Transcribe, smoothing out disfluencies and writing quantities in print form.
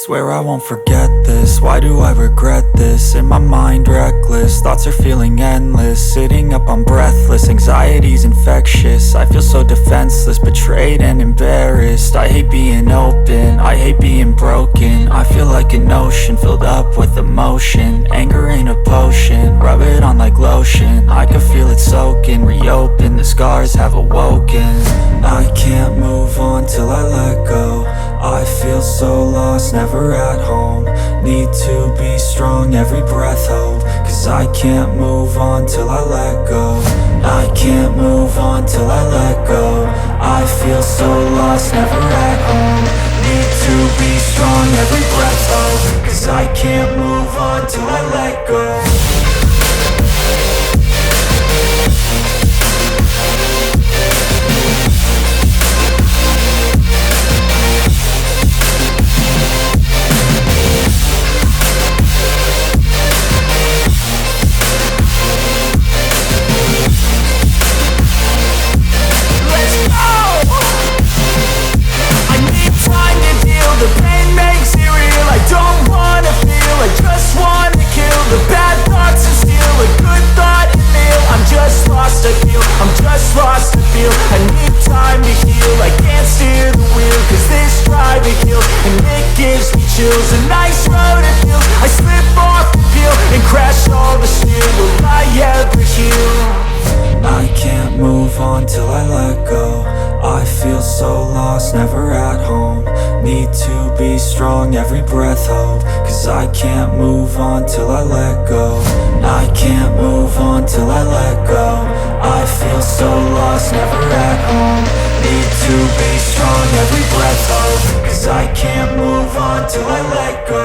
Swear I won't forget this, why do I regret this? In my mind reckless, thoughts are feeling endless. Sitting up, I'm breathless, anxiety's infectious. I feel so defenseless, betrayed and embarrassed. I hate being open, I hate being broken. I feel like an ocean filled up with emotion. Anger ain't a potion, rub it on like lotion. I can feel it soaking, reopen, the scars have awoken. I can't move on till I let go. I feel so lost, never at home. Need to be strong, every breath hope. Cause I can't move on till I let go. I can't move on till I let go. I feel so lost, never at home. Need to be strong, every breath hope. Cause I can't move on till I let go. The pain makes it real, I don't wanna feel, I just wanna kill the bad thoughts and steal a good thought and feel. I'm just lost, I feel, I'm just lost, I feel. I need time to heal, I can't steer the wheel. Cause this drive it kills, and it gives me chills. A nice road it feels, I slip off the peel and crash all the steel. Will I ever heal? I can't move on till I let go. I feel so lost, never at home. Need to be strong, every breath hope. Cause I can't move on till I let go. I can't move on till I let go. I feel so lost, never at home. Need to be strong, every breath hope. Cause I can't move on till I let go.